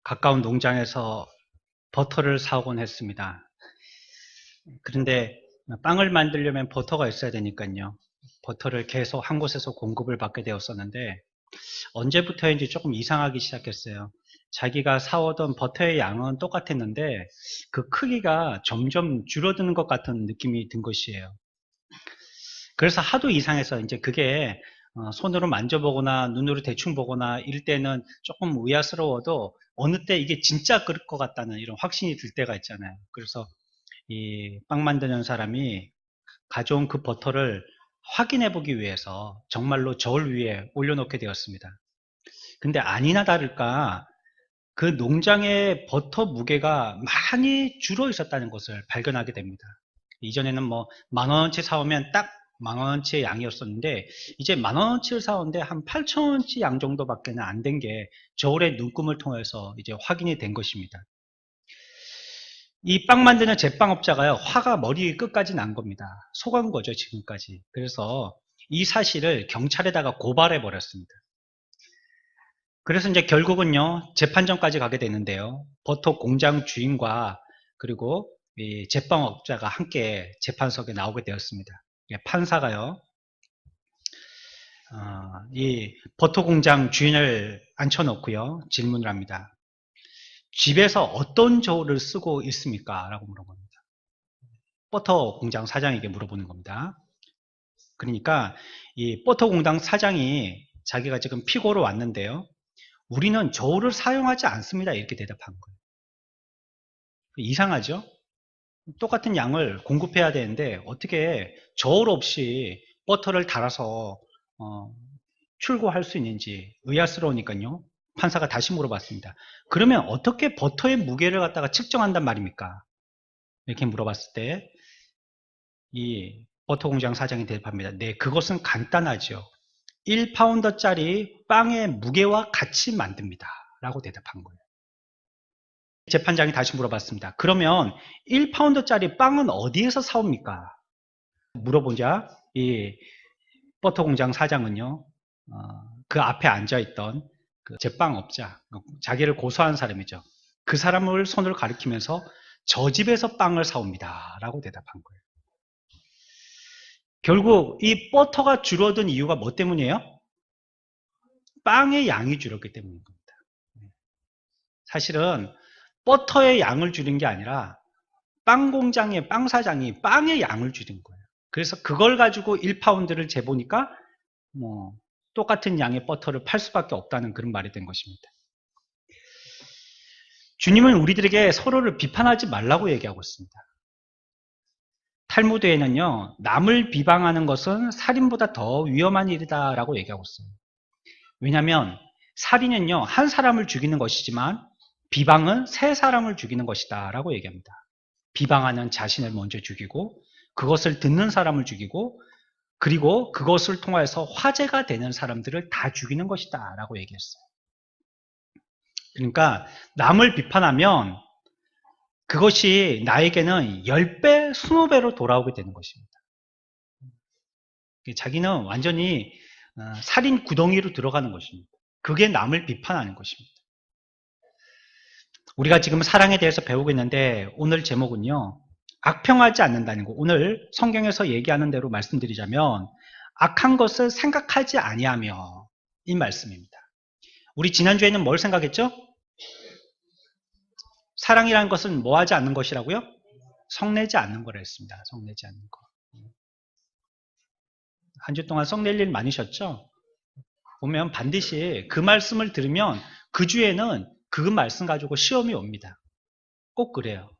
가까운 농장에서 버터를 사오곤 했습니다. 그런데 빵을 만들려면 버터가 있어야 되니까요. 버터를 계속 한 곳에서 공급을 받게 되었었는데 언제부터인지 조금 이상하기 시작했어요. 자기가 사오던 버터의 양은 똑같았는데 그 크기가 점점 줄어드는 것 같은 느낌이 든 것이에요. 그래서 하도 이상해서 이제 그게 손으로 만져보거나 눈으로 대충 보거나 이럴 때는 조금 의아스러워도 어느 때 이게 진짜 그럴 것 같다는 이런 확신이 들 때가 있잖아요. 그래서 이 빵 만드는 사람이 가져온 그 버터를 확인해 보기 위해서 정말로 저울 위에 올려놓게 되었습니다. 근데 아니나 다를까 그 농장의 버터 무게가 많이 줄어 있었다는 것을 발견하게 됩니다. 이전에는 뭐 10,000원치 사오면 딱 10,000원치의 양이었었는데 이제 10,000원치를 사오는데 한 8,000원치 양 정도밖에 안 된 게 저울의 눈금을 통해서 이제 확인이 된 것입니다. 이 빵 만드는 제빵업자가요, 화가 머리 끝까지 난 겁니다. 속은 거죠, 지금까지. 그래서 이 사실을 경찰에다가 고발해 버렸습니다. 그래서 이제 결국은요, 재판정까지 가게 되는데요. 버터 공장 주인과 그리고 이 제빵업자가 함께 재판석에 나오게 되었습니다. 판사가요, 이 버터 공장 주인을 앉혀놓고요, 질문을 합니다. 집에서 어떤 저울을 쓰고 있습니까? 라고 물어봅니다. 버터 공장 사장에게 물어보는 겁니다. 그러니까 이 버터 공장 사장이 자기가 지금 피고로 왔는데요. 우리는 저울을 사용하지 않습니다. 이렇게 대답한 거예요. 이상하죠? 똑같은 양을 공급해야 되는데 어떻게 저울 없이 버터를 달아서 출고할 수 있는지 의아스러우니까요. 판사가 다시 물어봤습니다. 그러면 어떻게 버터의 무게를 갖다가 측정한단 말입니까? 이렇게 물어봤을 때 이 버터 공장 사장이 대답합니다. 네, 그것은 간단하죠. 1파운더짜리 빵의 무게와 같이 만듭니다. 라고 대답한 거예요. 재판장이 다시 물어봤습니다. 그러면 1파운더짜리 빵은 어디에서 사옵니까? 물어보자 이 버터 공장 사장은요, 그 앞에 앉아있던 그 제빵업자, 자기를 고소한 사람이죠. 그 사람을 손을 가리키면서 저 집에서 빵을 사옵니다. 라고 대답한 거예요. 결국 이 버터가 줄어든 이유가 뭐 때문이에요? 빵의 양이 줄었기 때문인 겁니다. 사실은 버터의 양을 줄인 게 아니라 빵 공장의 빵 사장이 빵의 양을 줄인 거예요. 그래서 그걸 가지고 1파운드를 재보니까 뭐 똑같은 양의 버터를 팔 수밖에 없다는 그런 말이 된 것입니다. 주님은 우리들에게 서로를 비판하지 말라고 얘기하고 있습니다. 탈무드에는요, 남을 비방하는 것은 살인보다 더 위험한 일이다라고 얘기하고 있어요. 왜냐하면 살인은요, 한 사람을 죽이는 것이지만 비방은 세 사람을 죽이는 것이다 라고 얘기합니다. 비방하는 자신을 먼저 죽이고 그것을 듣는 사람을 죽이고 그리고 그것을 통해서 화제가 되는 사람들을 다 죽이는 것이다 라고 얘기했어요. 그러니까 남을 비판하면 그것이 나에게는 10배, 20배로 돌아오게 되는 것입니다. 자기는 완전히 살인 구덩이로 들어가는 것입니다. 그게 남을 비판하는 것입니다. 우리가 지금 사랑에 대해서 배우고 있는데 오늘 제목은요, 악평하지 않는다는 거. 오늘 성경에서 얘기하는 대로 말씀드리자면 악한 것을 생각하지 아니하며 이 말씀입니다. 우리 지난주에는 뭘 생각했죠? 사랑이라는 것은 뭐 하지 않는 것이라고요? 성내지 않는 거라 했습니다. 성내지 않는 거. 한 주 동안 성낼 일 많으셨죠? 보면 반드시 그 말씀을 들으면 그 주에는 그 말씀 가지고 시험이 옵니다. 꼭 그래요.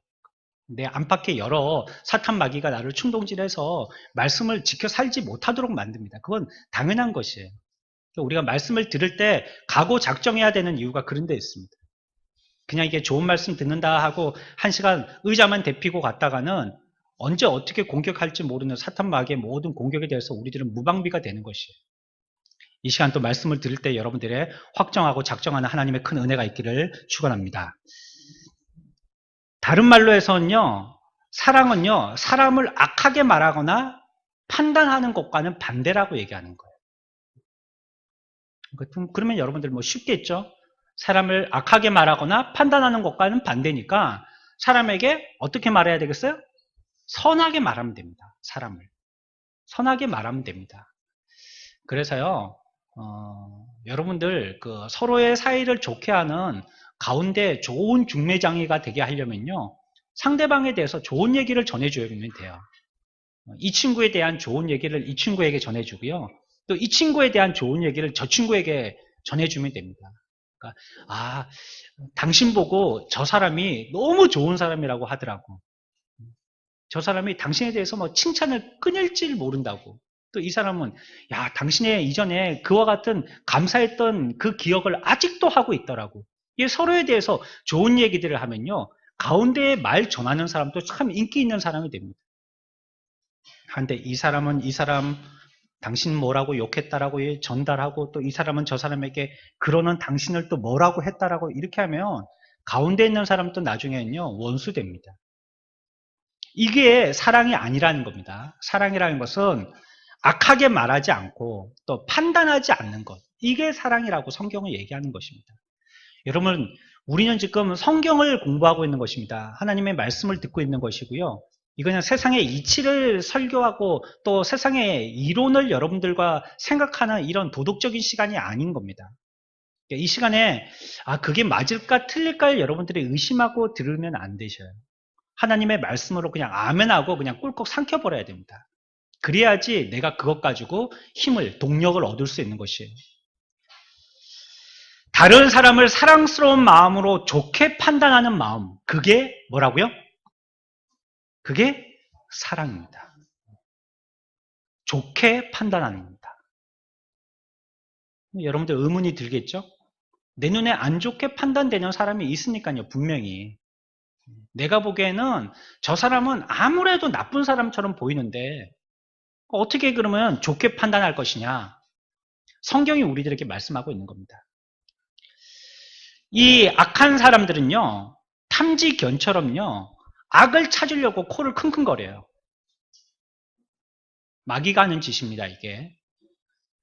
내 안팎의 여러 사탄 마귀가 나를 충동질해서 말씀을 지켜 살지 못하도록 만듭니다. 그건 당연한 것이에요. 우리가 말씀을 들을 때 각오 작정해야 되는 이유가 그런 데 있습니다. 그냥 이게 좋은 말씀 듣는다 하고 1시간 의자만 대피고 갔다가는 언제 어떻게 공격할지 모르는 사탄 마귀의 모든 공격에 대해서 우리들은 무방비가 되는 것이에요. 이 시간 또 말씀을 들을 때 여러분들의 확정하고 작정하는 하나님의 큰 은혜가 있기를 축원합니다. 다른 말로 해서는요, 사랑은요, 사람을 악하게 말하거나 판단하는 것과는 반대라고 얘기하는 거예요. 그러면 여러분들 뭐 쉽겠죠? 사람을 악하게 말하거나 판단하는 것과는 반대니까 사람에게 어떻게 말해야 되겠어요? 선하게 말하면 됩니다. 사람을. 선하게 말하면 됩니다. 그래서요, 여러분들 그 서로의 사이를 좋게 하는 가운데 좋은 중매장이가 되게 하려면요, 상대방에 대해서 좋은 얘기를 전해주면 돼요. 이 친구에 대한 좋은 얘기를 이 친구에게 전해주고요, 또 이 친구에 대한 좋은 얘기를 저 친구에게 전해주면 됩니다. 그러니까, 아, 당신 보고 저 사람이 너무 좋은 사람이라고 하더라고. 저 사람이 당신에 대해서 뭐 칭찬을 끊을지 모른다고. 또 이 사람은 야, 당신의 이전에 그와 같은 감사했던 그 기억을 아직도 하고 있더라고. 이게 서로에 대해서 좋은 얘기들을 하면요, 가운데에 말 전하는 사람도 참 인기 있는 사람이 됩니다. 한데 이 사람은 이 사람 당신 뭐라고 욕했다라고 전달하고, 또 이 사람은 저 사람에게 그러는 당신을 또 뭐라고 했다라고 이렇게 하면 가운데 있는 사람도 나중에는요, 원수 됩니다. 이게 사랑이 아니라는 겁니다. 사랑이라는 것은 악하게 말하지 않고 또 판단하지 않는 것, 이게 사랑이라고 성경은 얘기하는 것입니다. 여러분, 우리는 지금 성경을 공부하고 있는 것입니다. 하나님의 말씀을 듣고 있는 것이고요. 이거는 세상의 이치를 설교하고 또 세상의 이론을 여러분들과 생각하는 이런 도덕적인 시간이 아닌 겁니다. 이 시간에 그게 맞을까 틀릴까 여러분들이 의심하고 들으면 안 되셔요. 하나님의 말씀으로 그냥 아멘하고 그냥 꿀꺽 삼켜버려야 됩니다. 그래야지 내가 그것 가지고 힘을, 동력을 얻을 수 있는 것이에요. 다른 사람을 사랑스러운 마음으로 좋게 판단하는 마음, 그게 뭐라고요? 그게 사랑입니다. 좋게 판단하는 겁니다. 여러분들 의문이 들겠죠? 내 눈에 안 좋게 판단되는 사람이 있으니까요, 분명히. 내가 보기에는 저 사람은 아무래도 나쁜 사람처럼 보이는데 어떻게 그러면 좋게 판단할 것이냐? 성경이 우리들에게 말씀하고 있는 겁니다. 이 악한 사람들은요, 탐지견처럼요, 악을 찾으려고 코를 킁킁거려요. 마귀가 하는 짓입니다, 이게.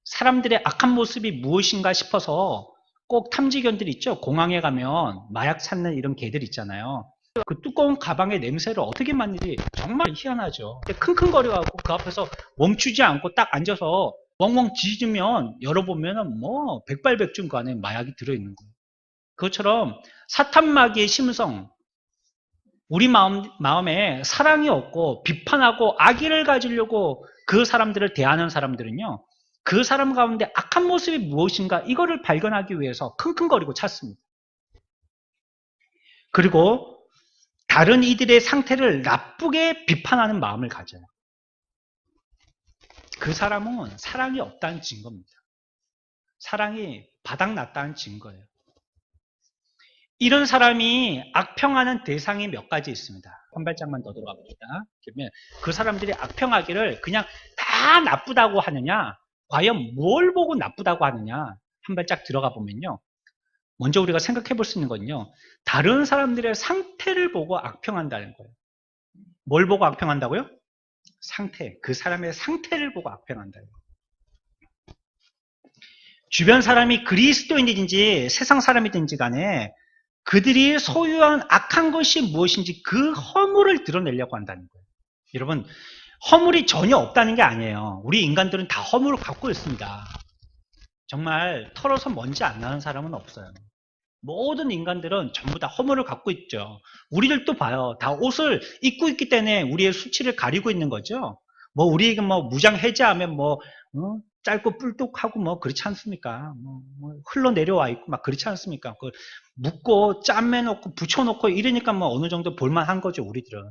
사람들의 악한 모습이 무엇인가 싶어서 꼭 탐지견들 있죠? 공항에 가면 마약 찾는 이런 개들 있잖아요. 그 두꺼운 가방의 냄새를 어떻게 맡는지 정말 희한하죠. 킁킁거려하고 그 앞에서 멈추지 않고 딱 앉아서 멍멍 짖으면 열어보면 뭐 백발백중 그 안에 마약이 들어있는 거예요. 그것처럼 사탄마귀의 심성, 우리 마음에 사랑이 없고 비판하고 악의를 가지려고 그 사람들을 대하는 사람들은요, 그 사람 가운데 악한 모습이 무엇인가 이거를 발견하기 위해서 킁킁거리고 찾습니다. 그리고 다른 이들의 상태를 나쁘게 비판하는 마음을 가져요. 그 사람은 사랑이 없다는 증거입니다. 사랑이 바닥났다는 증거예요. 이런 사람이 악평하는 대상이 몇 가지 있습니다. 한 발짝만 더 들어가 봅니다. 그러면 그 사람들이 악평하기를 그냥 다 나쁘다고 하느냐, 과연 뭘 보고 나쁘다고 하느냐, 한 발짝 들어가 보면요, 먼저 우리가 생각해 볼 수 있는 건요, 다른 사람들의 상태를 보고 악평한다는 거예요. 뭘 보고 악평한다고요? 상태, 그 사람의 상태를 보고 악평한다는 거예요. 주변 사람이 그리스도인이든지 세상 사람이든지 간에 그들이 소유한 악한 것이 무엇인지 그 허물을 드러내려고 한다는 거예요. 여러분, 허물이 전혀 없다는 게 아니에요. 우리 인간들은 다 허물을 갖고 있습니다. 정말 털어서 먼지 안 나는 사람은 없어요. 모든 인간들은 전부 다 허물을 갖고 있죠. 우리들도 봐요. 다 옷을 입고 있기 때문에 우리의 수치를 가리고 있는 거죠. 뭐 우리에게 뭐 무장 해제하면 뭐 짧고 뿔뚝하고 뭐 그렇지 않습니까? 뭐 흘러내려와 있고 막 그렇지 않습니까? 그 묶고 짬매놓고 붙여놓고 이러니까 뭐 어느 정도 볼만한 거죠, 우리들은.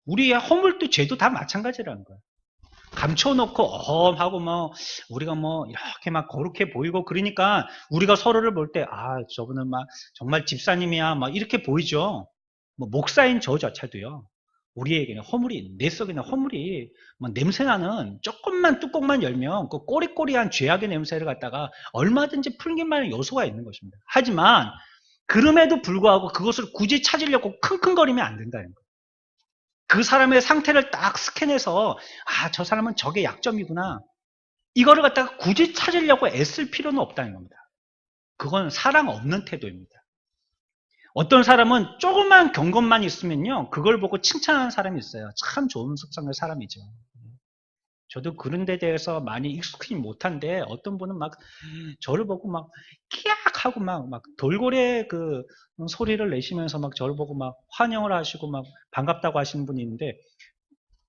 우리의 허물도 죄도 다 마찬가지라는 거예요. 감춰놓고 어험하고 뭐 우리가 뭐 이렇게 막 거룩해 보이고 그러니까 우리가 서로를 볼 때 저분은 막 정말 집사님이야 막 이렇게 보이죠. 뭐 목사인 저조차도요, 우리에게는 허물이, 내 속에는 허물이 뭐 냄새나는 조금만 뚜껑만 열면 그 꼬리꼬리한 죄악의 냄새를 갖다가 얼마든지 풀기만 하는 요소가 있는 것입니다. 하지만 그럼에도 불구하고 그것을 굳이 찾으려고 킁킁거리면 안 된다는 거예요. 그 사람의 상태를 딱 스캔해서 저 사람은 저게 약점이구나, 이거를 갖다가 굳이 찾으려고 애쓸 필요는 없다는 겁니다. 그건 사랑 없는 태도입니다. 어떤 사람은 조그만 경건만 있으면요, 그걸 보고 칭찬하는 사람이 있어요. 참 좋은 속성의 사람이죠. 저도 그런 데 대해서 많이 익숙하지 못한데, 어떤 분은 막 저를 보고 막 끼악 하고 막 돌고래 그 소리를 내시면서 막 저를 보고 막 환영을 하시고 막 반갑다고 하시는 분이 있는데,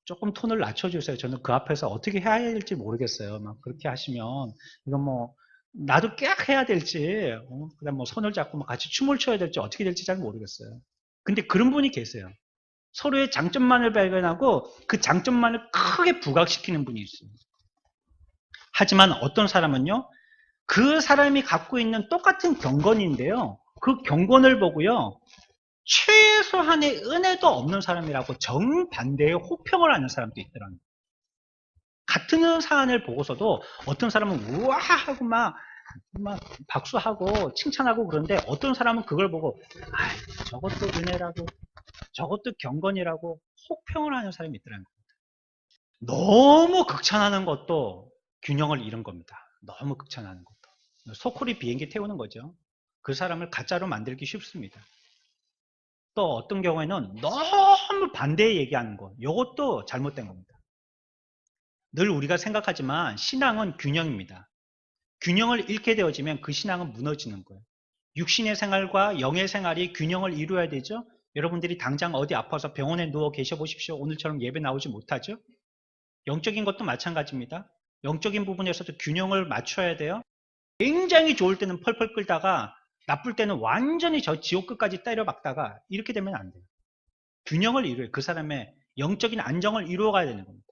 조금 톤을 낮춰주세요. 저는 그 앞에서 어떻게 해야 될지 모르겠어요. 막 그렇게 하시면 이건 뭐 나도 깨악 해야 될지, 그다음 뭐 손을 잡고 막 같이 춤을 춰야 될지 어떻게 될지 잘 모르겠어요. 근데 그런 분이 계세요. 서로의 장점만을 발견하고 그 장점만을 크게 부각시키는 분이 있어요. 하지만 어떤 사람은요, 그 사람이 갖고 있는 똑같은 경건인데요, 그 경건을 보고요, 최소한의 은혜도 없는 사람이라고 정반대의 호평을 하는 사람도 있더라고요. 같은 사안을 보고서도 어떤 사람은 우와 하고 막 박수하고 칭찬하고 그런데, 어떤 사람은 그걸 보고 저것도 은혜라고 저것도 경건이라고 혹평을 하는 사람이 있더라고요. 너무 극찬하는 것도 균형을 잃은 겁니다. 너무 극찬하는 것도. 소쿠리 비행기 태우는 거죠. 그 사람을 가짜로 만들기 쉽습니다. 또 어떤 경우에는 너무 반대에 얘기하는 것, 이것도 잘못된 겁니다. 늘 우리가 생각하지만 신앙은 균형입니다. 균형을 잃게 되어지면 그 신앙은 무너지는 거예요. 육신의 생활과 영의 생활이 균형을 이루어야 되죠. 여러분들이 당장 어디 아파서 병원에 누워 계셔 보십시오. 오늘처럼 예배 나오지 못하죠. 영적인 것도 마찬가지입니다. 영적인 부분에서도 균형을 맞춰야 돼요. 굉장히 좋을 때는 펄펄 끓다가 나쁠 때는 완전히 저 지옥 끝까지 때려박다가, 이렇게 되면 안 돼요. 균형을 이루어요. 그 사람의 영적인 안정을 이루어가야 되는 겁니다.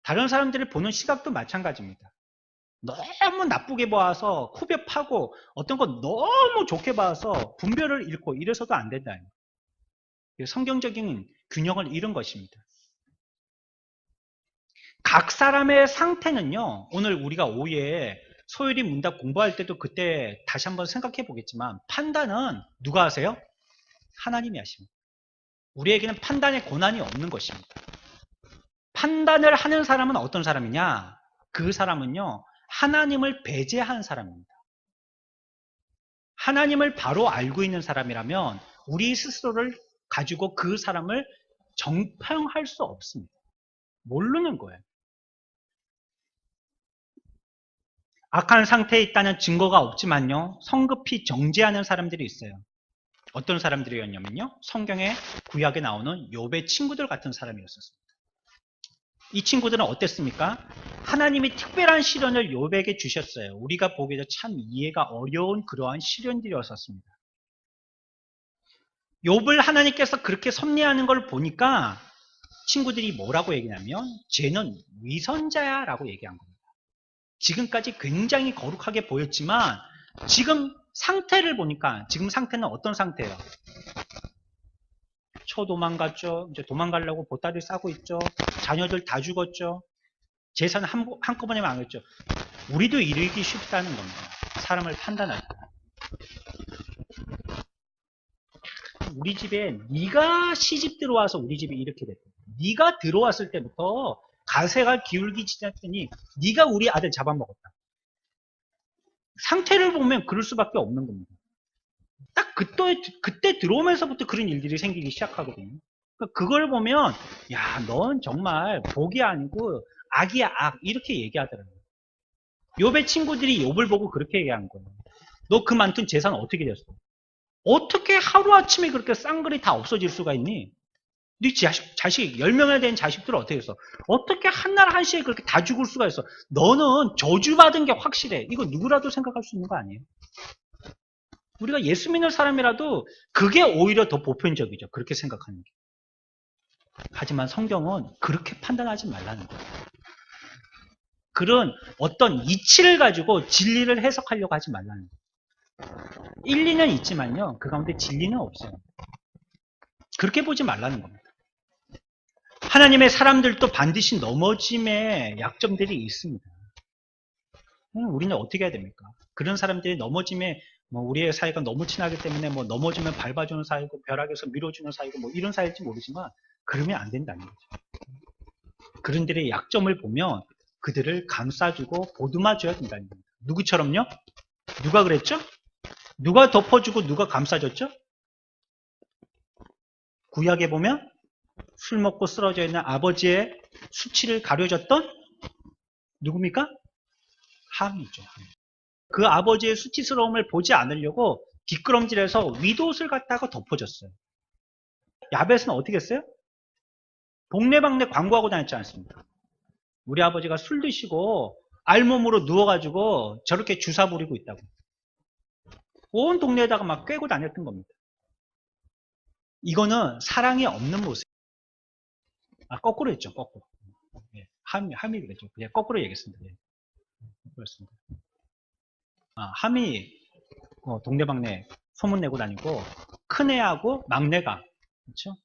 다른 사람들을 보는 시각도 마찬가지입니다. 너무 나쁘게 봐서 후벼 파고 어떤 거 너무 좋게 봐서 분별을 잃고 이래서도 안 된다. 성경적인 균형을 잃은 것입니다. 각 사람의 상태는요, 오늘 우리가 오후에 소율이 문답 공부할 때도 그때 다시 한번 생각해 보겠지만, 판단은 누가 하세요? 하나님이 하십니다. 우리에게는 판단의 권한이 없는 것입니다. 판단을 하는 사람은 어떤 사람이냐? 그 사람은요, 하나님을 배제한 사람입니다. 하나님을 바로 알고 있는 사람이라면 우리 스스로를 가지고 그 사람을 정평할 수 없습니다. 모르는 거예요. 악한 상태에 있다는 증거가 없지만요, 성급히 정죄하는 사람들이 있어요. 어떤 사람들이었냐면요, 성경의 구약에 나오는 욥의 친구들 같은 사람이었습니다. 이 친구들은 어땠습니까? 하나님이 특별한 시련을 욥에게 주셨어요. 우리가 보기에도 참 이해가 어려운 그러한 시련들이었습니다. 욥을 하나님께서 그렇게 섭리하는 걸 보니까 친구들이 뭐라고 얘기하냐면, 쟤는 위선자야 라고 얘기한 겁니다. 지금까지 굉장히 거룩하게 보였지만 지금 상태를 보니까, 지금 상태는 어떤 상태예요? 도망갔죠. 이제 도망가려고 보따리 싸고 있죠. 자녀들 다 죽었죠. 재산 한꺼번에 망했죠. 우리도 이르기 쉽다는 겁니다. 사람을 판단할 때. 우리 집에 네가 시집 들어와서 우리 집이 이렇게 됐다. 네가 들어왔을 때부터 가세가 기울기 시작했더니 네가 우리 아들 잡아먹었다. 상태를 보면 그럴 수밖에 없는 겁니다. 딱 그때 들어오면서부터 그런 일들이 생기기 시작하거든요. 그걸 보면, 야, 넌 정말 복이 아니고 악이야, 악. 이렇게 얘기하더라고요. 욥의 친구들이 욥을 보고 그렇게 얘기한 거예요. 너 그 많던 재산 어떻게 됐어? 어떻게 하루아침에 그렇게 쌍글이 다 없어질 수가 있니? 네 자식 10명이나 된 자식들 어떻게 했어? 어떻게 한날 한시에 그렇게 다 죽을 수가 있어? 너는 저주받은 게 확실해. 이거 누구라도 생각할 수 있는 거 아니에요? 우리가 예수 믿는 사람이라도 그게 오히려 더 보편적이죠. 그렇게 생각하는 게. 하지만 성경은 그렇게 판단하지 말라는 거예요. 그런 어떤 이치를 가지고 진리를 해석하려고 하지 말라는 거예요. 일리는 있지만요, 그 가운데 진리는 없어요. 그렇게 보지 말라는 겁니다. 하나님의 사람들도 반드시 넘어짐의 약점들이 있습니다. 우리는 어떻게 해야 됩니까? 그런 사람들이 넘어짐에, 우리의 사이가 너무 친하기 때문에 넘어지면 밟아주는 사이고 벼락에서 밀어주는 사이고 이런 사이일지 모르지만, 그러면 안 된다는 거죠. 그런들의 약점을 보면 그들을 감싸주고 보듬어줘야 된다는 겁니다. 누구처럼요? 누가 그랬죠? 누가 덮어주고 누가 감싸줬죠? 구약에 보면 술 먹고 쓰러져 있는 아버지의 수치를 가려줬던 누굽니까? 함이죠. 그 아버지의 수치스러움을 보지 않으려고 뒷걸음질해서 윗옷을 갖다가 덮어줬어요. 야벳은 어떻게 했어요? 동네방네 광고하고 다녔지 않습니까? 우리 아버지가 술 드시고 알몸으로 누워가지고 저렇게 주사 부리고 있다고. 온 동네에다가 막 꿰고 다녔던 겁니다. 이거는 사랑이 없는 모습. 거꾸로 했죠, 거꾸로. 예, 함이 그랬죠. 그냥 거꾸로 얘기했습니다. 예, 그렇습니다. 함이 동네방네 소문내고 다니고 큰 애하고 막내가 그렇죠?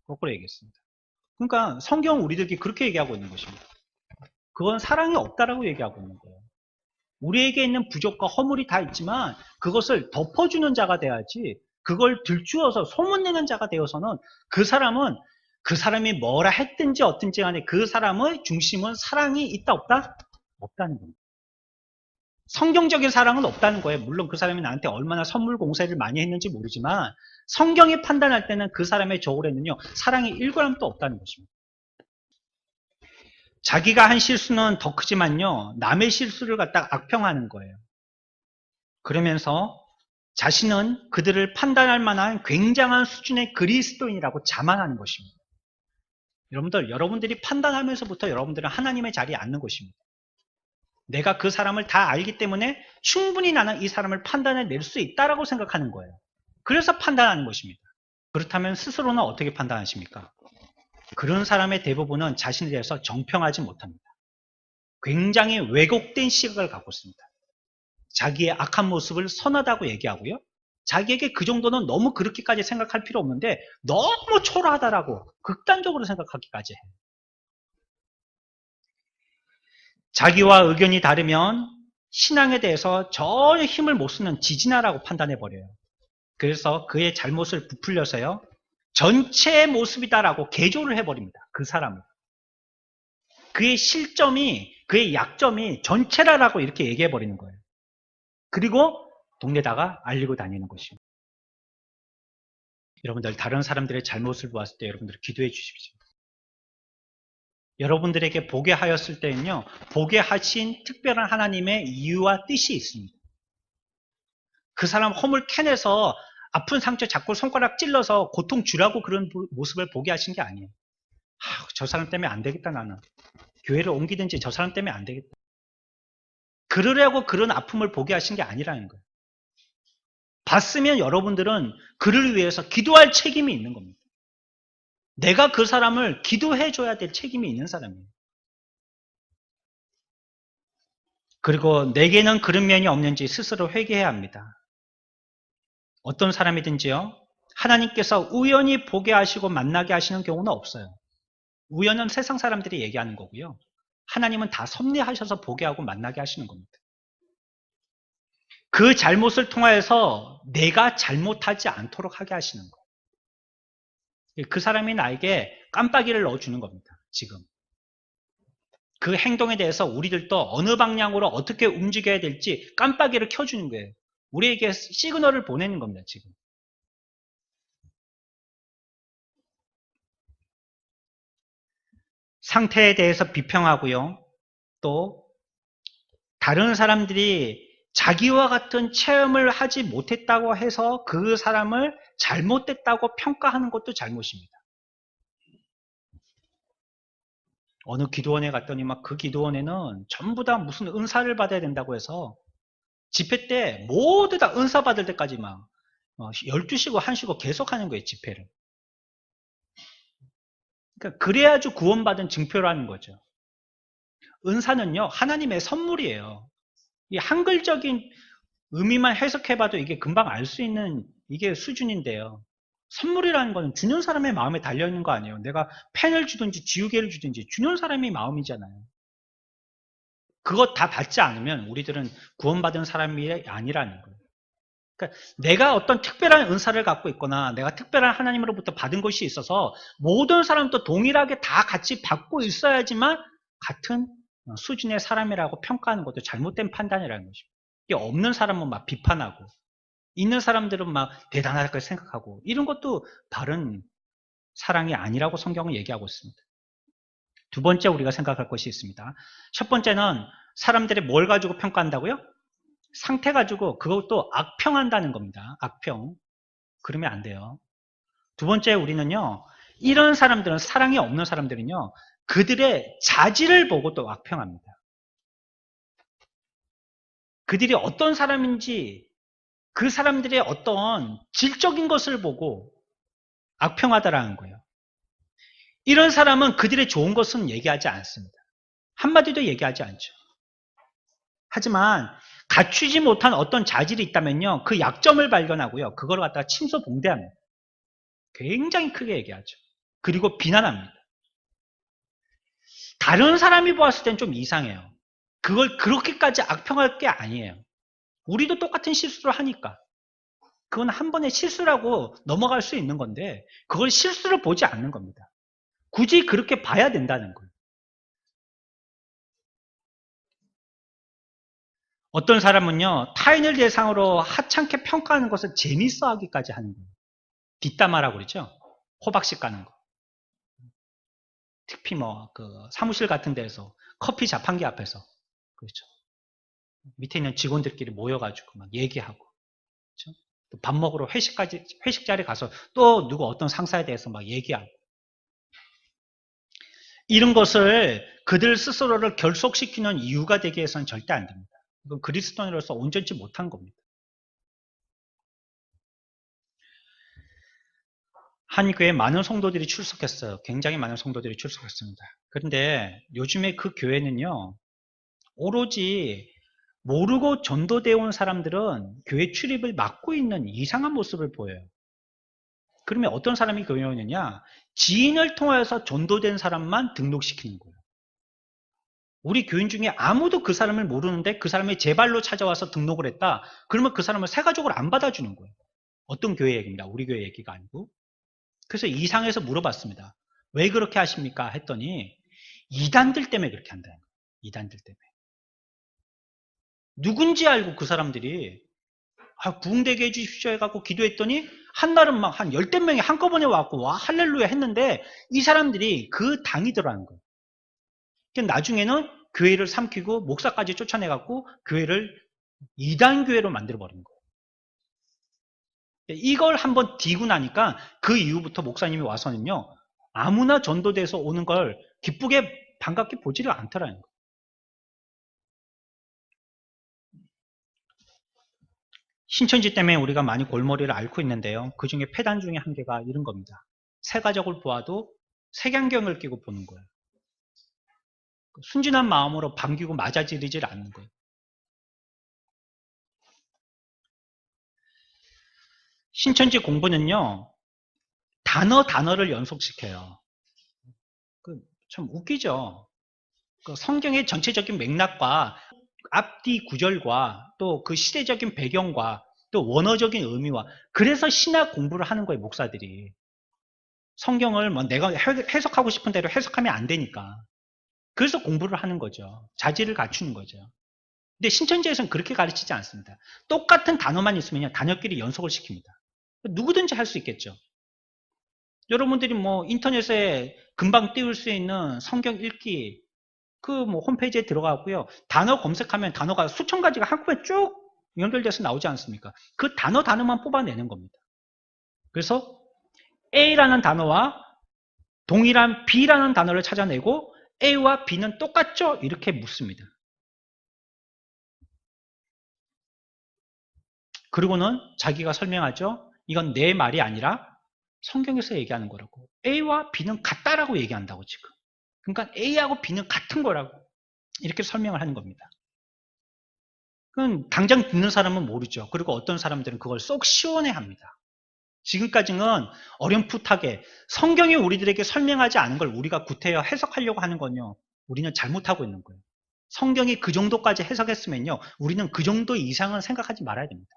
거꾸로 얘기했습니다. 그러니까 성경은 우리들에게 그렇게 얘기하고 있는 것입니다. 그건 사랑이 없다라고 얘기하고 있는 거예요. 우리에게 있는 부족과 허물이 다 있지만 그것을 덮어주는 자가 돼야지 그걸 들추어서 소문내는 자가 되어서는 그 사람은 그 사람이 뭐라 했든지 어떤지 간에 그 사람의 중심은 사랑이 있다 없다? 없다는 겁니다. 성경적인 사랑은 없다는 거예요. 물론 그 사람이 나한테 얼마나 선물 공세를 많이 했는지 모르지만 성경이 판단할 때는 그 사람의 저울에는요 사랑이 1g도 없다는 것입니다. 자기가 한 실수는 더 크지만요 남의 실수를 갖다가 악평하는 거예요. 그러면서 자신은 그들을 판단할 만한 굉장한 수준의 그리스도인이라고 자만하는 것입니다. 여러분들이 판단하면서부터 여러분들은 하나님의 자리에 앉는 것입니다. 내가 그 사람을 다 알기 때문에 충분히 나는 이 사람을 판단해낼 수 있다라고 생각하는 거예요. 그래서 판단하는 것입니다. 그렇다면 스스로는 어떻게 판단하십니까? 그런 사람의 대부분은 자신에 대해서 정평하지 못합니다. 굉장히 왜곡된 시각을 갖고 있습니다. 자기의 악한 모습을 선하다고 얘기하고요. 자기에게 그 정도는 너무 그렇게까지 생각할 필요 없는데 너무 초라하다라고 극단적으로 생각하기까지 해요. 자기와 의견이 다르면 신앙에 대해서 전혀 힘을 못 쓰는 지진아라고 판단해버려요. 그래서 그의 잘못을 부풀려서요. 전체의 모습이다라고 개조를 해버립니다. 그 사람을. 그의 실점이, 그의 약점이 전체라라고 이렇게 얘기해버리는 거예요. 그리고 동네다가 알리고 다니는 것이요. 여러분들 다른 사람들의 잘못을 보았을 때 여러분들 기도해 주십시오. 여러분들에게 보게 하였을 때는요. 보게 하신 특별한 하나님의 이유와 뜻이 있습니다. 그 사람 허물 캐내서 아픈 상처 자꾸 손가락 찔러서 고통 주라고 그런 모습을 보게 하신 게 아니에요. 저 사람 때문에 안 되겠다 나는. 교회를 옮기든지 저 사람 때문에 안 되겠다. 그러려고 그런 아픔을 보게 하신 게 아니라는 거예요. 봤으면 여러분들은 그를 위해서 기도할 책임이 있는 겁니다. 내가 그 사람을 기도해 줘야 될 책임이 있는 사람이에요. 그리고 내게는 그런 면이 없는지 스스로 회개해야 합니다. 어떤 사람이든지요. 하나님께서 우연히 보게 하시고 만나게 하시는 경우는 없어요. 우연은 세상 사람들이 얘기하는 거고요. 하나님은 다 섭리하셔서 보게 하고 만나게 하시는 겁니다. 그 잘못을 통하여서 내가 잘못하지 않도록 하게 하시는 거예요. 그 사람이 나에게 깜빡이를 넣어주는 겁니다. 지금. 그 행동에 대해서 우리들도 어느 방향으로 어떻게 움직여야 될지 깜빡이를 켜주는 거예요. 우리에게 시그널을 보내는 겁니다. 지금. 상태에 대해서 비평하고요. 또 다른 사람들이 자기와 같은 체험을 하지 못했다고 해서 그 사람을 잘못됐다고 평가하는 것도 잘못입니다. 어느 기도원에 갔더니 막 그 기도원에는 전부 다 무슨 은사를 받아야 된다고 해서 집회 때 모두 다 은사 받을 때까지 막 12시고 1시고 계속 하는 거예요. 집회를. 그러니까 그래야지 구원받은 증표라는 거죠. 은사는요. 하나님의 선물이에요. 이 한글적인 의미만 해석해봐도 이게 금방 알 수 있는 이게 수준인데요. 선물이라는 거는 주는 사람의 마음에 달려있는 거 아니에요. 내가 펜을 주든지 지우개를 주든지 주는 사람의 마음이잖아요. 그것 다 받지 않으면 우리들은 구원받은 사람이 아니라는 거예요. 그러니까 내가 어떤 특별한 은사를 갖고 있거나 내가 특별한 하나님으로부터 받은 것이 있어서 모든 사람도 동일하게 다 같이 받고 있어야지만 같은 수준의 사람이라고 평가하는 것도 잘못된 판단이라는 것입니다. 이게 없는 사람은 막 비판하고 있는 사람들은 막 대단하다고 생각하고 이런 것도 바른 사랑이 아니라고 성경은 얘기하고 있습니다. 두 번째 우리가 생각할 것이 있습니다. 첫 번째는 사람들이 뭘 가지고 평가한다고요? 상태 가지고 그것도 악평한다는 겁니다. 악평. 그러면 안 돼요. 두 번째 우리는요. 이런 사람들은 사랑이 없는 사람들은요. 그들의 자질을 보고 또 악평합니다. 그들이 어떤 사람인지 그 사람들의 어떤 질적인 것을 보고 악평하다라는 거예요. 이런 사람은 그들의 좋은 것은 얘기하지 않습니다. 한마디도 얘기하지 않죠. 하지만 갖추지 못한 어떤 자질이 있다면요. 그 약점을 발견하고요. 그걸 갖다가 침소봉대합니다. 굉장히 크게 얘기하죠. 그리고 비난합니다. 다른 사람이 보았을 땐 좀 이상해요. 그걸 그렇게까지 악평할 게 아니에요. 우리도 똑같은 실수를 하니까. 그건 한 번의 실수라고 넘어갈 수 있는 건데 그걸 실수를 보지 않는 겁니다. 굳이 그렇게 봐야 된다는 거예요. 어떤 사람은요. 타인을 대상으로 하찮게 평가하는 것을 재밌어 하기까지 하는 거예요. 뒷담화라고 그러죠. 호박씨 까는 거. 특히 사무실 같은 데서 커피 자판기 앞에서 그렇죠. 밑에 있는 직원들끼리 모여가지고 막 얘기하고 그렇죠? 또 밥 먹으러 회식 자리 가서 또 누구 어떤 상사에 대해서 막 얘기하고 이런 것을 그들 스스로를 결속시키는 이유가 되기 위해서는 절대 안 됩니다. 이건 그리스도인으로서 온전치 못한 겁니다. 한 교회에 많은 성도들이 출석했어요. 굉장히 많은 성도들이 출석했습니다. 그런데 요즘에 그 교회는요. 오로지 모르고 전도되어 온 사람들은 교회 출입을 막고 있는 이상한 모습을 보여요. 그러면 어떤 사람이 교회에 오느냐? 지인을 통해서 전도된 사람만 등록시키는 거예요. 우리 교인 중에 아무도 그 사람을 모르는데 그 사람이 제 발로 찾아와서 등록을 했다. 그러면 그 사람을 새 가족을 안 받아주는 거예요. 어떤 교회 얘기입니다. 우리 교회 얘기가 아니고. 그래서 이상해서 물어봤습니다. 왜 그렇게 하십니까? 했더니 이단들 때문에 그렇게 한다는 거예요. 이단들 때문에. 누군지 알고 그 사람들이 부흥되게 해주십시오 해갖고 기도했더니 한날은 막 한 열댓 명이 한꺼번에 와갖고 와 할렐루야 했는데 이 사람들이 그 당이 들어가는 거예요. 그러니까 나중에는 교회를 삼키고 목사까지 쫓아내갖고 교회를 이단교회로 만들어버린 거예요. 이걸 한번 디고 나니까 그 이후부터 목사님이 와서는요 아무나 전도돼서 오는 걸 기쁘게 반갑게 보지를 않더라는 거예요. 신천지 때문에 우리가 많이 골머리를 앓고 있는데요. 그 중에 폐단 중에 한 개가 이런 겁니다. 새 가족을 보아도 색안경을 끼고 보는 거예요. 순진한 마음으로 반기고 맞아지르질 않는 거예요. 신천지 공부는요. 단어를 연속시켜요. 참 웃기죠. 성경의 전체적인 맥락과 앞뒤 구절과 또 그 시대적인 배경과 또 원어적인 의미와 그래서 신학 공부를 하는 거예요. 목사들이. 성경을 내가 해석하고 싶은 대로 해석하면 안 되니까. 그래서 공부를 하는 거죠. 자질을 갖추는 거죠. 근데 신천지에서는 그렇게 가르치지 않습니다. 똑같은 단어만 있으면 단어끼리 연속을 시킵니다. 누구든지 할 수 있겠죠. 여러분들이 인터넷에 금방 띄울 수 있는 성경 읽기 홈페이지에 들어가고요. 단어 검색하면 단어가 수천 가지가 한꺼번에 쭉 연결돼서 나오지 않습니까? 그 단어만 뽑아내는 겁니다. 그래서 A라는 단어와 동일한 B라는 단어를 찾아내고 A와 B는 똑같죠? 이렇게 묻습니다. 그리고는 자기가 설명하죠. 이건 내 말이 아니라 성경에서 얘기하는 거라고. A와 B는 같다라고 얘기한다고 지금. 그러니까 A하고 B는 같은 거라고 이렇게 설명을 하는 겁니다. 그건 당장 듣는 사람은 모르죠. 그리고 어떤 사람들은 그걸 쏙 시원해합니다. 지금까지는 어렴풋하게 성경이 우리들에게 설명하지 않은 걸 우리가 구태여 해석하려고 하는 건요. 우리는 잘못하고 있는 거예요. 성경이 그 정도까지 해석했으면요. 우리는 그 정도 이상은 생각하지 말아야 됩니다.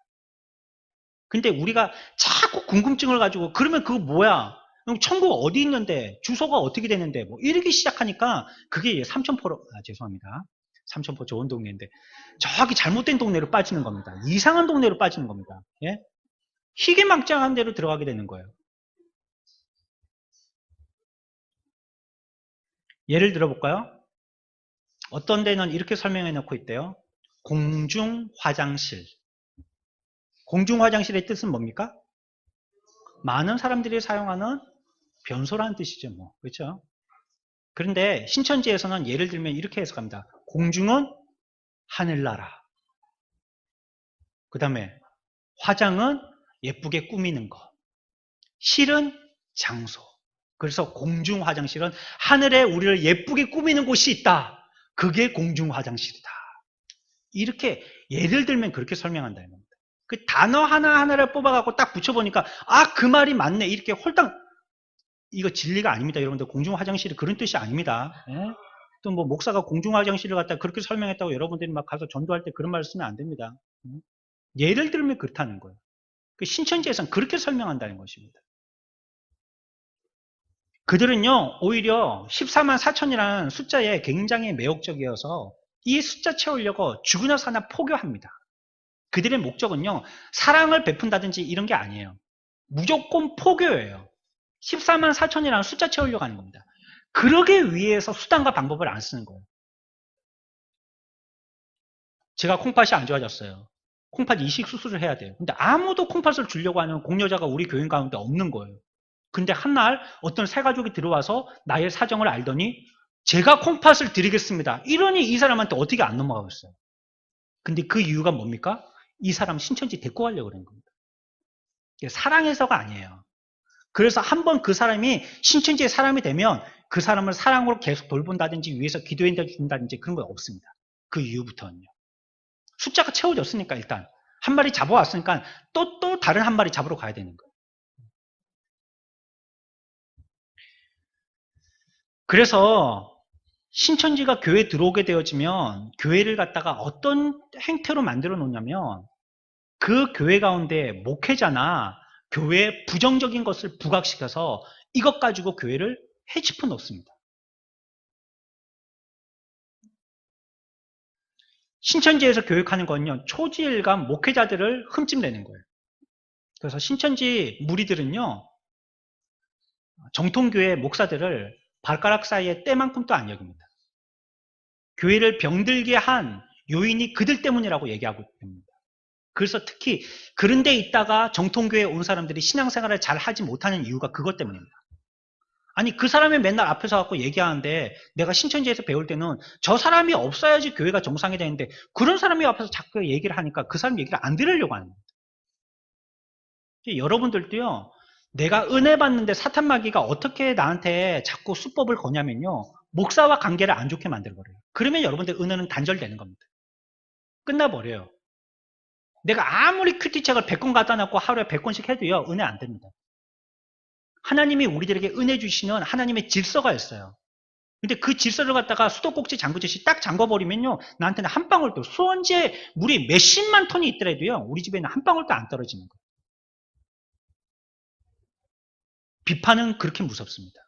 근데 우리가 자꾸 궁금증을 가지고 그러면 그거 뭐야? 천국 어디 있는데? 주소가 어떻게 되는데? 이러기 시작하니까 그게 죄송합니다. 삼천포 좋은 동네인데 저기 잘못된 동네로 빠지는 겁니다. 이상한 동네로 빠지는 겁니다. 예? 희귀망장한 데로 들어가게 되는 거예요. 예를 들어볼까요? 어떤 데는 이렇게 설명해 놓고 있대요. 공중 화장실. 공중 화장실의 뜻은 뭡니까? 많은 사람들이 사용하는 변소라는 뜻이죠. 뭐. 그렇죠? 그런데 신천지에서는 예를 들면 이렇게 해석합니다. 공중은 하늘나라. 그 다음에 화장은 예쁘게 꾸미는 것. 실은 장소. 그래서 공중 화장실은 하늘에 우리를 예쁘게 꾸미는 곳이 있다. 그게 공중 화장실이다. 이렇게 예를 들면 그렇게 설명한다는 겁니다. 그 단어 하나하나를 뽑아갖고 딱 붙여보니까 그 말이 맞네. 이렇게 홀딱 이거 진리가 아닙니다. 여러분들 공중 화장실이 그런 뜻이 아닙니다. 예? 또 뭐 목사가 공중 화장실을 갖다 그렇게 설명했다고 여러분들이 막 가서 전도할 때 그런 말 쓰면 안 됩니다. 예를 들면 그렇다는 거예요. 그 신천지에서는 그렇게 설명한다는 것입니다. 그들은요, 오히려 14만 4천이라는 숫자에 굉장히 매혹적이어서 이 숫자 채우려고 죽으나 사나 포교합니다. 그들의 목적은요, 사랑을 베푼다든지 이런 게 아니에요. 무조건 포교예요. 14만 4천이라는 숫자 채우려고 하는 겁니다. 그러기 위해서 수단과 방법을 안 쓰는 거예요. 제가 콩팥이 안 좋아졌어요. 콩팥 이식 수술을 해야 돼요. 근데 아무도 콩팥을 주려고 하는 공여자가 우리 교인 가운데 없는 거예요. 근데 한날 어떤 새 가족이 들어와서 나의 사정을 알더니 제가 콩팥을 드리겠습니다. 이러니 이 사람한테 어떻게 안 넘어가겠어요. 근데 그 이유가 뭡니까? 이 사람 신천지 데리고 가려고 그러는 겁니다. 사랑해서가 아니에요. 그래서 한번 그 사람이 신천지의 사람이 되면 그 사람을 사랑으로 계속 돌본다든지 위해서 기도해 준다든지 그런 건 없습니다. 그 이후부터는요. 숫자가 채워졌으니까 일단 한 마리 잡아왔으니까 또 다른 한 마리 잡으러 가야 되는 거예요. 그래서 신천지가 교회에 들어오게 되어지면 교회를 갖다가 어떤 행태로 만들어 놓냐면 그 교회 가운데 목회자나 교회에 부정적인 것을 부각시켜서 이것 가지고 교회를 해집어 놓습니다. 신천지에서 교육하는 건요, 초지일간 목회자들을 흠집내는 거예요. 그래서 신천지 무리들은요, 정통교회 목사들을 발가락 사이에 때만큼도 안 여깁니다. 교회를 병들게 한 요인이 그들 때문이라고 얘기하고 있습니다. 그래서 특히 그런 데 있다가 정통교회에 온 사람들이 신앙생활을 잘 하지 못하는 이유가 그것 때문입니다. 아니 그 사람이 맨날 앞에서 갖고 얘기하는데 내가 신천지에서 배울 때는 저 사람이 없어야지 교회가 정상이 되는데 그런 사람이 앞에서 자꾸 얘기를 하니까 그 사람 얘기를 안 들으려고 하는 겁니다. 여러분들도요. 내가 은혜 받는데 사탄 마귀가 어떻게 나한테 자꾸 수법을 거냐면요. 목사와 관계를 안 좋게 만들어버려요. 그러면 여러분들 은혜는 단절되는 겁니다. 끝나버려요. 내가 아무리 큐티책을 100권 갖다 놨고 하루에 100권씩 해도요. 은혜 안 됩니다. 하나님이 우리들에게 은혜 주시는 하나님의 질서가 있어요. 근데 그 질서를 갖다가 수도꼭지 잠그듯이 딱 잠궈버리면요. 나한테는 한 방울도 수원지에 물이 몇십만 톤이 있더라도요. 우리 집에는 한 방울도 안 떨어지는 거예요. 비판은 그렇게 무섭습니다.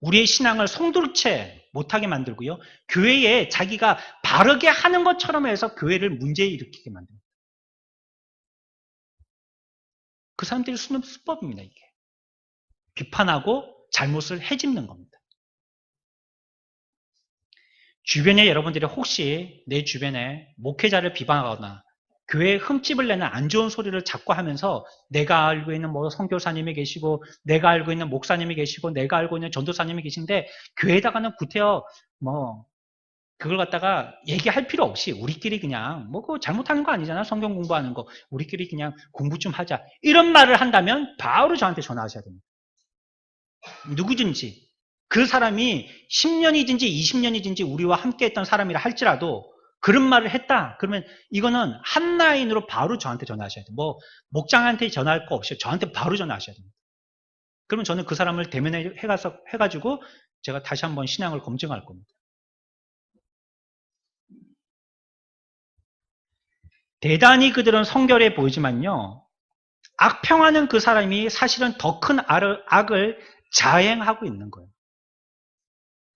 우리의 신앙을 송두리째 못하게 만들고요. 교회에 자기가 바르게 하는 것처럼 해서 교회를 문제 일으키게 만듭니다. 그 사람들이 쓰는 수법입니다. 이게. 비판하고 잘못을 헤집는 겁니다. 주변에 여러분들이 혹시 내 주변에 목회자를 비방하거나 교회에 흠집을 내는 안 좋은 소리를 자꾸 하면서 내가 알고 있는 뭐 선교사님이 계시고 내가 알고 있는 목사님이 계시고 내가 알고 있는 전도사님이 계신데 교회에다가는 구태여 뭐 그걸 갖다가 얘기할 필요 없이 우리끼리 그냥 뭐 그거 잘못하는 거 아니잖아. 성경 공부하는 거 우리끼리 그냥 공부 좀 하자. 이런 말을 한다면 바로 저한테 전화하셔야 됩니다. 누구든지 그 사람이 10년이든지 20년이든지 우리와 함께 했던 사람이라 할지라도 그런 말을 했다. 그러면 이거는 한 라인으로 바로 저한테 전화하셔야 돼요. 뭐 목장한테 전화할 거 없이 저한테 바로 전화하셔야 됩니다. 그러면 저는 그 사람을 대면해 해가지고 제가 다시 한번 신앙을 검증할 겁니다. 대단히 그들은 성결해 보이지만요. 악평하는 그 사람이 사실은 더 큰 악을 자행하고 있는 거예요.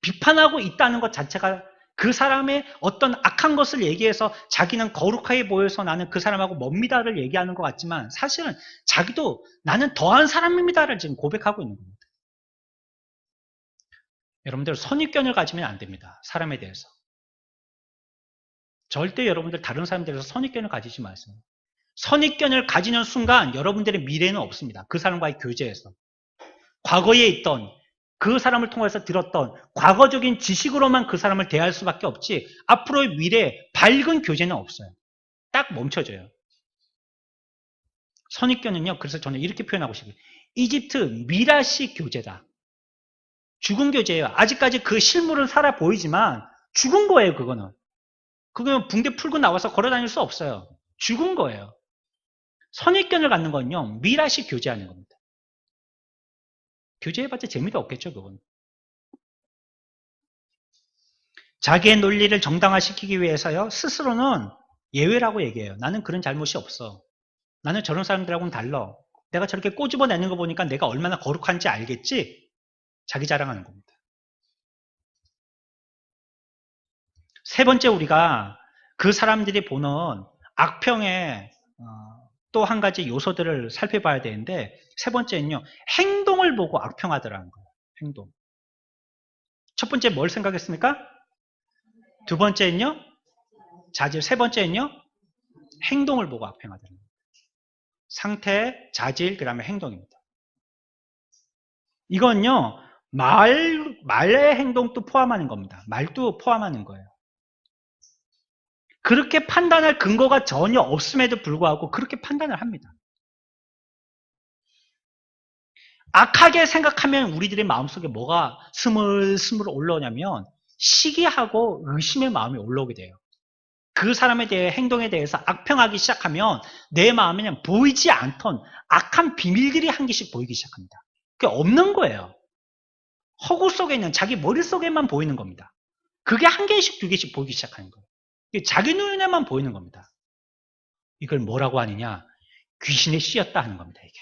비판하고 있다는 것 자체가 그 사람의 어떤 악한 것을 얘기해서 자기는 거룩하게 보여서 나는 그 사람하고 멉니다를 얘기하는 것 같지만 사실은 자기도 나는 더한 사람입니다를 지금 고백하고 있는 겁니다. 여러분들 선입견을 가지면 안 됩니다. 사람에 대해서. 절대 여러분들 다른 사람에 대해서 선입견을 가지지 마세요. 선입견을 가지는 순간 여러분들의 미래는 없습니다. 그 사람과의 교제에서. 과거에 있던 그 사람을 통해서 들었던 과거적인 지식으로만 그 사람을 대할 수밖에 없지 앞으로의 미래에 밝은 교제는 없어요. 딱 멈춰져요. 선입견은요. 그래서 저는 이렇게 표현하고 싶어요. 이집트 미라시 교제다. 죽은 교제예요. 아직까지 그 실물은 살아 보이지만 죽은 거예요. 그거는. 그거는 붕대 풀고 나와서 걸어다닐 수 없어요. 죽은 거예요. 선입견을 갖는 건요. 미라시 교제하는 겁니다. 교제해봤자 재미도 없겠죠. 그건. 자기의 논리를 정당화시키기 위해서요. 스스로는 예외라고 얘기해요. 나는 그런 잘못이 없어. 나는 저런 사람들하고는 달라. 내가 저렇게 꼬집어내는 거 보니까 내가 얼마나 거룩한지 알겠지? 자기 자랑하는 겁니다. 세 번째 우리가 그 사람들이 보는 악평의 또 한 가지 요소들을 살펴봐야 되는데 세 번째는요. 행동을 보고 악평하더라는 거예요. 행동. 첫 번째 뭘 생각했습니까? 두 번째는요. 자질. 세 번째는요. 행동을 보고 악평하더라는 거예요. 상태, 자질, 그 다음에 행동입니다. 이건요. 말의 행동도 포함하는 겁니다. 말도 포함하는 거예요. 그렇게 판단할 근거가 전혀 없음에도 불구하고 그렇게 판단을 합니다. 악하게 생각하면 우리들의 마음속에 뭐가 스물스물 올라오냐면 시기하고 의심의 마음이 올라오게 돼요. 그 사람에 대해 행동에 대해서 악평하기 시작하면 내 마음에는 보이지 않던 악한 비밀들이 한 개씩 보이기 시작합니다. 그게 없는 거예요. 허구 속에 있는 자기 머릿속에만 보이는 겁니다. 그게 한 개씩 두 개씩 보이기 시작하는 거예요. 자기 눈에만 보이는 겁니다. 이걸 뭐라고 하느냐? 귀신에 씌었다 하는 겁니다. 이게.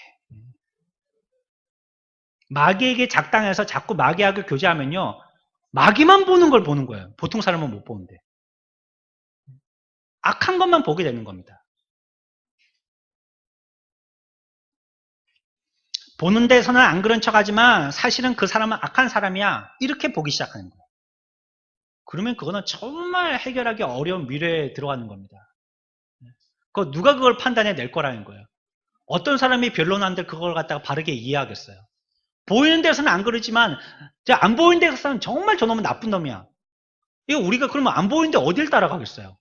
마귀에게 작당해서 자꾸 마귀하고 교제하면요. 마귀만 보는 걸 보는 거예요. 보통 사람은 못 보는데. 악한 것만 보게 되는 겁니다. 보는 데서는 안 그런 척하지만 사실은 그 사람은 악한 사람이야. 이렇게 보기 시작하는 거예요. 그러면 그거는 정말 해결하기 어려운 미래에 들어가는 겁니다. 누가 그걸 판단해 낼 거라는 거예요. 어떤 사람이 변론한들 그걸 갖다가 바르게 이해하겠어요. 보이는 데서는 안 그러지만 안 보이는 데서는 정말 저놈은 나쁜 놈이야. 이거 우리가 그러면 안 보이는데 어딜 따라가겠어요?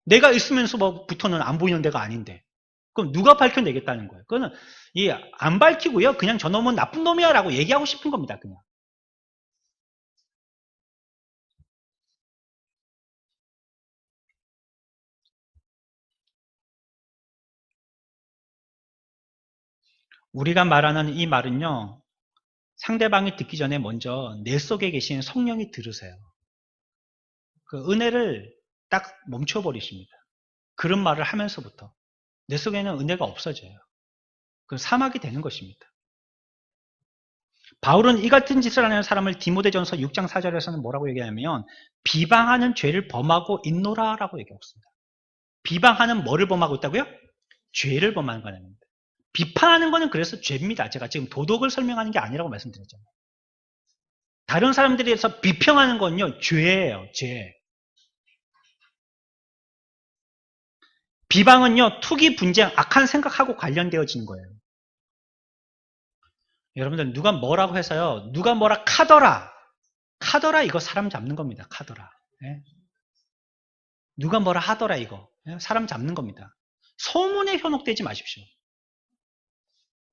내가 있으면서부터는 안 보이는 데가 아닌데. 그럼 누가 밝혀내겠다는 거예요? 그거는 안 밝히고요. 그냥 저놈은 나쁜 놈이야 라고 얘기하고 싶은 겁니다. 그냥. 우리가 말하는 이 말은요. 상대방이 듣기 전에 먼저 내 속에 계신 성령이 들으세요. 그 은혜를 딱 멈춰버리십니다. 그런 말을 하면서부터 내 속에는 은혜가 없어져요. 그 사막이 되는 것입니다. 바울은 이 같은 짓을 하는 사람을 디모데전서 6장 4절에서는 뭐라고 얘기하냐면 비방하는 죄를 범하고 있노라 라고 얘기하고 있습니다. 비방하는 뭐를 범하고 있다고요? 죄를 범하는 거랍니다. 비판하는 거는 그래서 죄입니다. 제가 지금 도덕을 설명하는 게 아니라고 말씀드렸잖아요. 다른 사람들에 대해서 비평하는 건요. 죄예요. 죄. 비방은요. 투기, 분쟁, 악한 생각하고 관련되어진 거예요. 여러분들 누가 뭐라고 해서요. 누가 뭐라 카더라. 카더라 이거 사람 잡는 겁니다. 카더라. 네? 누가 뭐라 하더라 이거. 네? 사람 잡는 겁니다. 소문에 현혹되지 마십시오.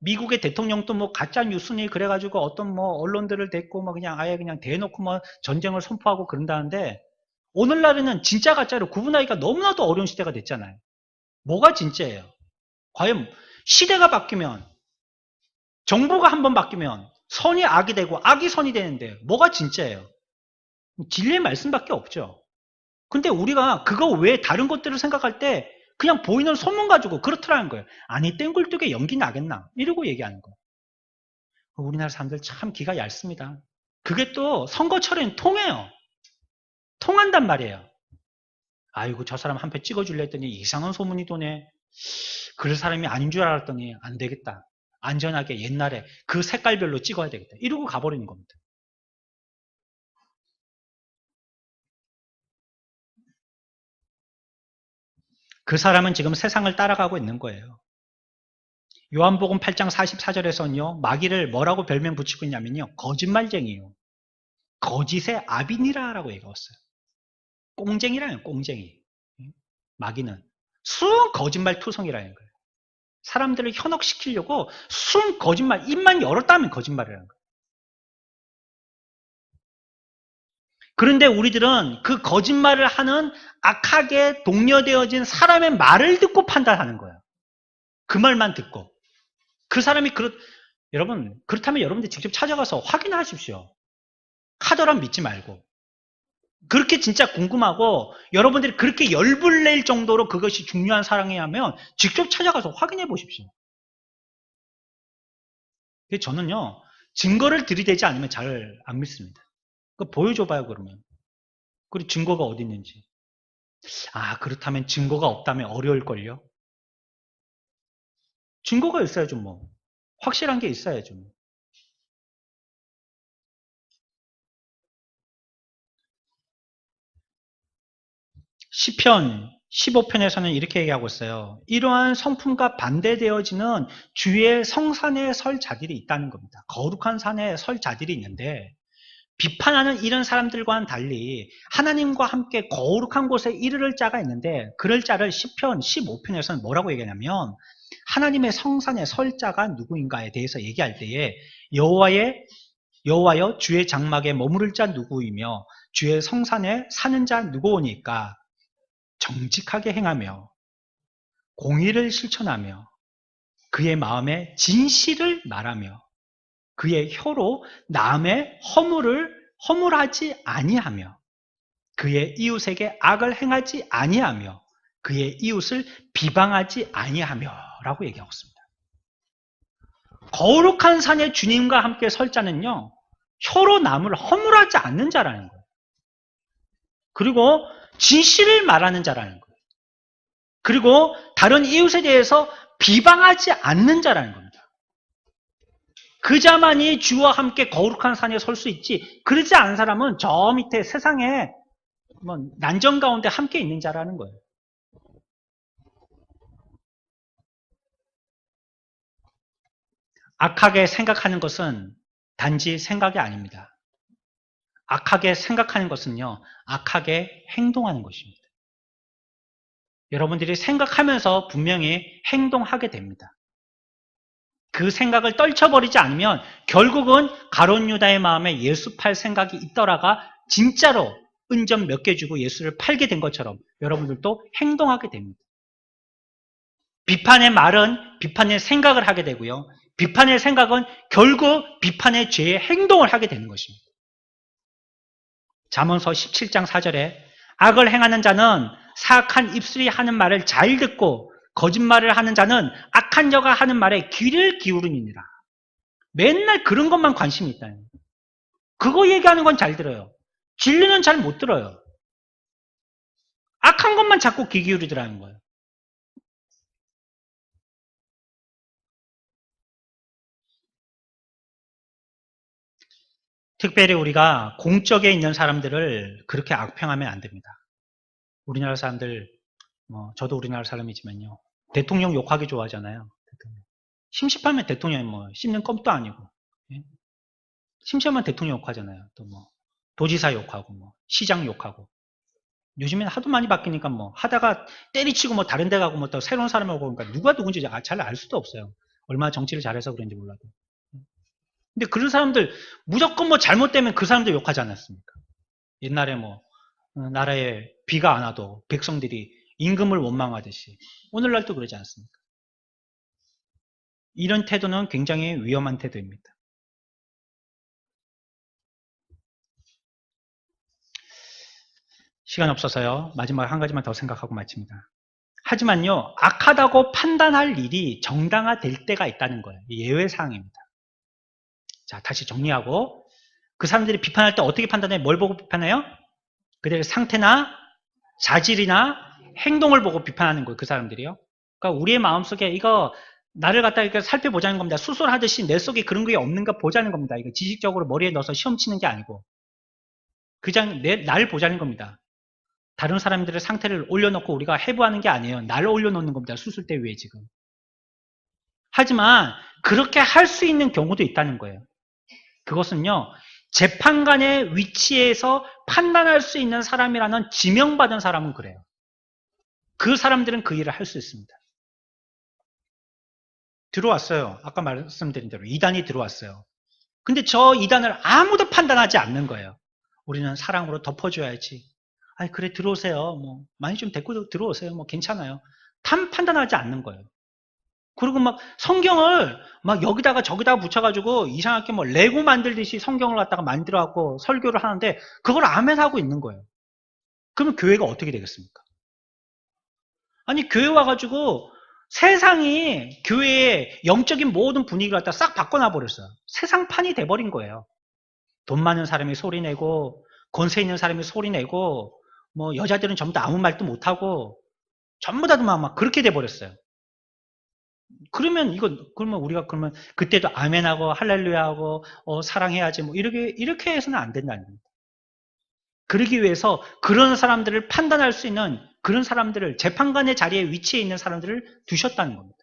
미국의 대통령도 뭐 가짜 뉴스니 그래가지고 어떤 뭐 언론들을 댔고 뭐 그냥 아예 그냥 대놓고 뭐 전쟁을 선포하고 그런다는데 오늘날에는 진짜 가짜로 구분하기가 너무나도 어려운 시대가 됐잖아요. 뭐가 진짜예요? 과연 시대가 바뀌면 정보가 한번 바뀌면 선이 악이 되고 악이 선이 되는데 뭐가 진짜예요? 진리의 말씀밖에 없죠. 근데 우리가 그거 외에 다른 것들을 생각할 때 그냥 보이는 소문 가지고 그렇더라는 거예요. 아니 땡굴뚝에 연기 나겠나 이러고 얘기하는 거예요. 우리나라 사람들 참 기가 얇습니다. 그게 또 선거철에는 통해요. 통한단 말이에요. 아이고 저 사람 한 표 찍어줄래 했더니 이상한 소문이 도네. 그럴 사람이 아닌 줄 알았더니 안 되겠다. 안전하게 옛날에 그 색깔별로 찍어야 되겠다. 이러고 가버리는 겁니다. 그 사람은 지금 세상을 따라가고 있는 거예요. 요한복음 8장 44절에서는요. 마귀를 뭐라고 별명 붙이고 있냐면요. 거짓말쟁이에요. 거짓의 아비니라라고 얘기했어요. 꽁쟁이라는 꽁쟁이. 마귀는 순 거짓말 투성이라는 거예요. 사람들을 현혹시키려고 순 거짓말, 입만 열었다면 거짓말이라는 거예요. 그런데 우리들은 그 거짓말을 하는 악하게 동료되어진 사람의 말을 듣고 판단하는 거예요. 그 말만 듣고. 그 사람이 여러분, 그렇다면 여러분들 직접 찾아가서 확인하십시오. 하더란 믿지 말고. 그렇게 진짜 궁금하고 여러분들이 그렇게 열불 낼 정도로 그것이 중요한 사랑이라면 직접 찾아가서 확인해 보십시오. 저는요, 증거를 들이대지 않으면 잘 안 믿습니다. 보여줘봐요, 그러면. 그리고 증거가 어디 있는지. 아, 그렇다면 증거가 없다면 어려울걸요? 증거가 있어야죠, 뭐. 확실한 게 있어야죠. 시편 15편에서는 이렇게 얘기하고 있어요. 이러한 성품과 반대되어지는 주의 성산에 설 자들이 있다는 겁니다. 거룩한 산에 설 자들이 있는데 비판하는 이런 사람들과는 달리 하나님과 함께 거룩한 곳에 이르를 자가 있는데 그럴 자를 시편 15편에서는 뭐라고 얘기하냐면 하나님의 성산에 설 자가 누구인가에 대해서 얘기할 때에 여호와여 주의 장막에 머무를 자 누구이며 주의 성산에 사는 자 누구오니까 정직하게 행하며 공의를 실천하며 그의 마음에 진실을 말하며 그의 혀로 남의 허물하지 아니하며 그의 이웃에게 악을 행하지 아니하며 그의 이웃을 비방하지 아니하며 라고 얘기하고 있습니다. 거룩한 산에 주님과 함께 설 자는요, 혀로 남을 허물하지 않는 자라는 거예요. 그리고 진실을 말하는 자라는 거예요. 그리고 다른 이웃에 대해서 비방하지 않는 자라는 겁니다. 그 자만이 주와 함께 거룩한 산에 설 수 있지, 그러지 않은 사람은 저 밑에 세상에 난정 가운데 함께 있는 자라는 거예요. 악하게 생각하는 것은 단지 생각이 아닙니다. 악하게 생각하는 것은요, 악하게 행동하는 것입니다. 여러분들이 생각하면서 분명히 행동하게 됩니다. 그 생각을 떨쳐버리지 않으면 결국은 가룟 유다의 마음에 예수 팔 생각이 있더라가 진짜로 은전 몇 개 주고 예수를 팔게 된 것처럼 여러분들도 행동하게 됩니다. 비판의 말은 비판의 생각을 하게 되고요. 비판의 생각은 결국 비판의 죄의 행동을 하게 되는 것입니다. 잠언서 17장 4절에 악을 행하는 자는 사악한 입술이 하는 말을 잘 듣고 거짓말을 하는 자는 악한 자가 하는 말에 귀를 기울이니라. 맨날 그런 것만 관심이 있다. 그거 얘기하는 건 잘 들어요. 진리는 잘 못 들어요. 악한 것만 자꾸 귀 기울이더라는 거예요. 특별히 우리가 공적에 있는 사람들을 그렇게 악평하면 안 됩니다. 우리나라 사람들, 저도 우리나라 사람이지만요. 대통령 욕하기 좋아하잖아요. 대통령. 심심하면 대통령이 씹는 껌도 아니고. 예? 심심하면 대통령 욕하잖아요. 또 도지사 욕하고, 시장 욕하고. 요즘엔 하도 많이 바뀌니까 하다가 때리치고 다른 데 가고 또 새로운 사람을 오고 그러니까 누가 누군지 잘 알 수도 없어요. 얼마나 정치를 잘해서 그런지 몰라도. 근데 그런 사람들 무조건 잘못되면 그 사람들 욕하지 않았습니까? 옛날에 나라에 비가 안 와도 백성들이 임금을 원망하듯이 오늘날도 그러지 않습니까? 이런 태도는 굉장히 위험한 태도입니다. 시간 없어서요. 마지막 한 가지만 더 생각하고 마칩니다. 하지만요. 악하다고 판단할 일이 정당화될 때가 있다는 거예요. 예외사항입니다. 자, 다시 정리하고 그 사람들이 비판할 때 어떻게 판단해요? 뭘 보고 비판해요? 그들의 상태나 자질이나 행동을 보고 비판하는 거예요. 그 사람들이요. 그러니까 우리의 마음속에 이거 나를 갖다 이렇게 살펴보자는 겁니다. 수술하듯이 내 속에 그런 게 없는가 보자는 겁니다. 이거 지식적으로 머리에 넣어서 시험 치는 게 아니고 그냥 나를 보자는 겁니다. 다른 사람들의 상태를 올려놓고 우리가 해부하는 게 아니에요. 나를 올려놓는 겁니다. 수술대 위에 지금. 하지만 그렇게 할 수 있는 경우도 있다는 거예요. 그것은요. 재판관의 위치에서 판단할 수 있는 사람이라는 지명받은 사람은 그래요. 그 사람들은 그 일을 할 수 있습니다. 들어왔어요. 아까 말씀드린 대로 이단이 들어왔어요. 근데 저 이단을 아무도 판단하지 않는 거예요. 우리는 사랑으로 덮어줘야지. 아니 그래 들어오세요. 뭐 많이 좀 데리고 들어오세요. 뭐 괜찮아요. 판단하지 않는 거예요. 그리고 막 성경을 막 여기다가 저기다가 붙여가지고 이상하게 뭐 레고 만들듯이 성경을 갖다가 만들어갖고 설교를 하는데 그걸 아멘하고 있는 거예요. 그러면 교회가 어떻게 되겠습니까? 아니 교회 와가지고 세상이 교회의 영적인 모든 분위기를 갖다 싹 바꿔놔 버렸어요. 세상판이 돼버린 거예요. 돈 많은 사람이 소리내고 권세 있는 사람이 소리내고 뭐 여자들은 전부 다 아무 말도 못하고 전부 다 막 그렇게 돼버렸어요. 그러면 그러면 우리가 그러면 그때도 아멘하고 할렐루야하고 사랑해야지 뭐 이렇게 해서는 안 된다는 겁니다. 그러기 위해서 그런 사람들을 판단할 수 있는 그런 사람들을 재판관의 자리에 위치해 있는 사람들을 두셨다는 겁니다.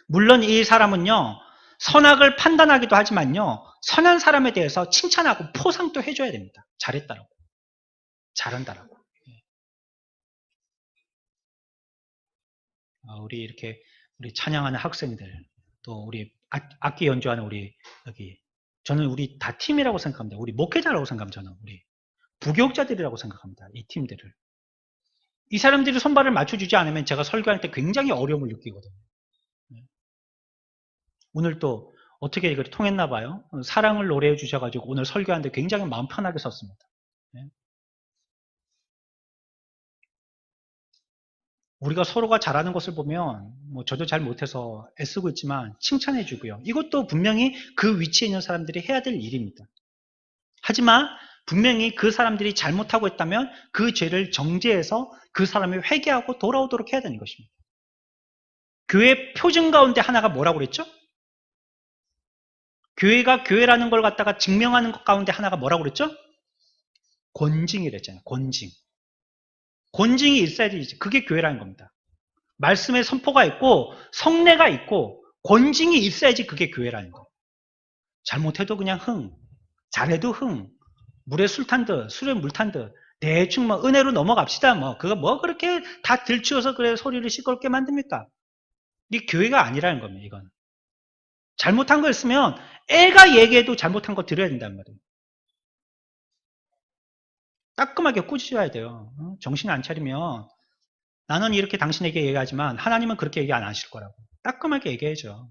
물론 이 사람은요 선악을 판단하기도 하지만요 선한 사람에 대해서 칭찬하고 포상도 해줘야 됩니다. 잘했다라고, 잘한다라고. 우리 찬양하는 학생들, 또 우리 악기 연주하는 우리 여기 저는 우리 다 팀이라고 생각합니다. 우리 목회자라고 생각합니다. 저는 우리 부교육자들이라고 생각합니다. 이 팀들을. 이 사람들이 손발을 맞춰주지 않으면 제가 설교할 때 굉장히 어려움을 느끼거든요. 오늘 또 어떻게 이걸 통했나 봐요. 사랑을 노래해 주셔가지고 오늘 설교하는데 굉장히 마음 편하게 썼습니다. 우리가 서로가 잘하는 것을 보면 뭐 저도 잘 못해서 애쓰고 있지만 칭찬해 주고요. 이것도 분명히 그 위치에 있는 사람들이 해야 될 일입니다. 하지만 분명히 그 사람들이 잘못하고 있다면 그 죄를 정죄해서 그 사람이 회개하고 돌아오도록 해야 되는 것입니다. 교회 표준 가운데 하나가 뭐라고 그랬죠? 교회가 교회라는 걸 갖다가 증명하는 것 가운데 하나가 뭐라고 그랬죠? 권징이랬잖아요. 권징. 권징이 있어야 되지. 그게 교회라는 겁니다. 말씀의 선포가 있고 성례가 있고 권징이 있어야지 그게 교회라는 거. 잘못해도 그냥 흥, 잘해도 흥, 물에 술 탄 듯, 술에 물 탄 듯, 대충 뭐 은혜로 넘어갑시다. 뭐 그거 뭐 그렇게 다 들추어서 그래 소리를 시끄럽게 만듭니까? 이게 교회가 아니라는 겁니다. 이건 잘못한 거 있으면 애가 얘기해도 잘못한 거 들어야 된단 말이에요. 따끔하게 꾸짖어야 돼요. 정신 안 차리면 나는 이렇게 당신에게 얘기하지만 하나님은 그렇게 얘기 안 하실 거라고. 따끔하게 얘기해줘.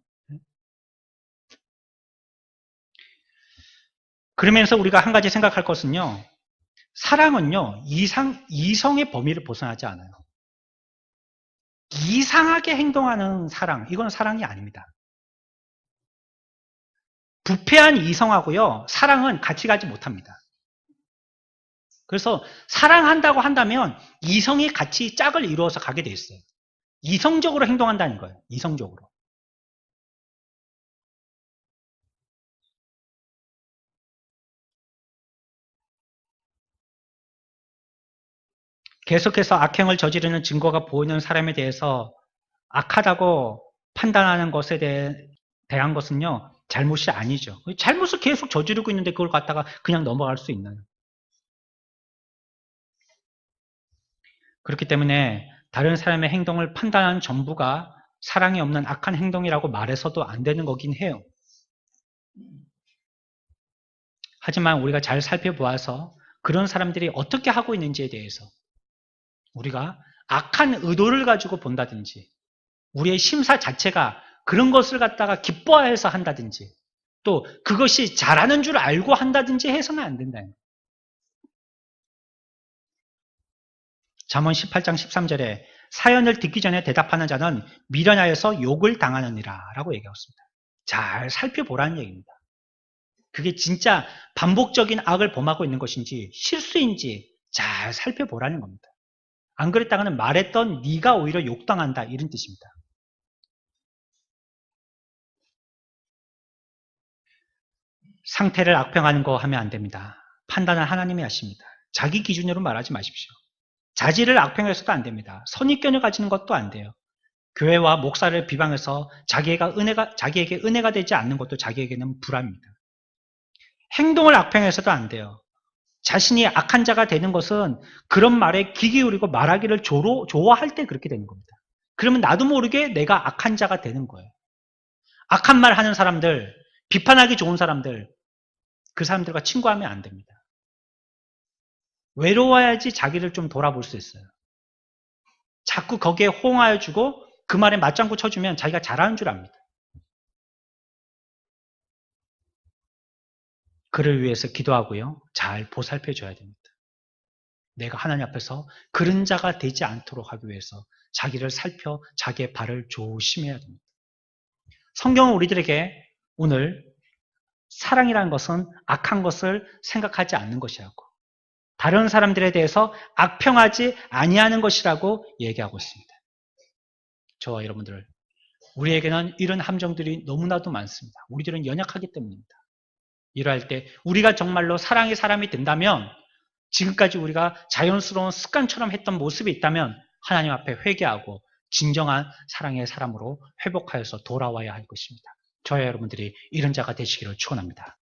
그러면서 우리가 한 가지 생각할 것은요. 사랑은요. 이성의 범위를 벗어나지 않아요. 이상하게 행동하는 사랑, 이건 사랑이 아닙니다. 부패한 이성하고요. 사랑은 같이 가지 못합니다. 그래서 사랑한다고 한다면 이성이 같이 짝을 이루어서 가게 돼 있어요. 이성적으로 행동한다는 거예요. 이성적으로. 계속해서 악행을 저지르는 증거가 보이는 사람에 대해서 악하다고 판단하는 것에 대한 것은요. 잘못이 아니죠. 잘못을 계속 저지르고 있는데 그걸 갖다가 그냥 넘어갈 수 있나요? 그렇기 때문에 다른 사람의 행동을 판단하는 전부가 사랑이 없는 악한 행동이라고 말해서도 안 되는 거긴 해요. 하지만 우리가 잘 살펴보아서 그런 사람들이 어떻게 하고 있는지에 대해서 우리가 악한 의도를 가지고 본다든지 우리의 심사 자체가 그런 것을 갖다가 기뻐해서 한다든지 또 그것이 잘하는 줄 알고 한다든지 해서는 안 된다는 거예요. 잠언 18장 13절에 사연을 듣기 전에 대답하는 자는 미련하여서 욕을 당하느니라 라고 얘기했습니다. 잘 살펴보라는 얘기입니다. 그게 진짜 반복적인 악을 범하고 있는 것인지 실수인지 잘 살펴보라는 겁니다. 안 그랬다가는 말했던 네가 오히려 욕당한다 이런 뜻입니다. 상태를 악평하는 거 하면 안 됩니다. 판단은 하나님이 하십니다. 자기 기준으로 말하지 마십시오. 자질을 악평해서도 안 됩니다. 선입견을 가지는 것도 안 돼요. 교회와 목사를 비방해서 자기에게 은혜가 되지 않는 것도 자기에게는 불합니다. 행동을 악평해서도 안 돼요. 자신이 악한 자가 되는 것은 그런 말에 귀 기울이고 말하기를 좋아할 때 그렇게 되는 겁니다. 그러면 나도 모르게 내가 악한 자가 되는 거예요. 악한 말 하는 사람들, 비판하기 좋은 사람들, 그 사람들과 친구하면 안 됩니다. 외로워야지 자기를 좀 돌아볼 수 있어요. 자꾸 거기에 호응하여 주고 그 말에 맞장구 쳐주면 자기가 잘하는 줄 압니다. 그를 위해서 기도하고요. 잘 보살펴줘야 됩니다. 내가 하나님 앞에서 그런 자가 되지 않도록 하기 위해서 자기를 살펴 자기의 발을 조심해야 됩니다. 성경은 우리들에게 오늘 사랑이라는 것은 악한 것을 생각하지 않는 것이라고, 다른 사람들에 대해서 악평하지 아니하는 것이라고 얘기하고 있습니다. 저와 여러분들, 우리에게는 이런 함정들이 너무나도 많습니다. 우리들은 연약하기 때문입니다. 이러할 때 우리가 정말로 사랑의 사람이 된다면, 지금까지 우리가 자연스러운 습관처럼 했던 모습이 있다면 하나님 앞에 회개하고 진정한 사랑의 사람으로 회복하여서 돌아와야 할 것입니다. 저와 여러분들이 이런 자가 되시기를 축원합니다.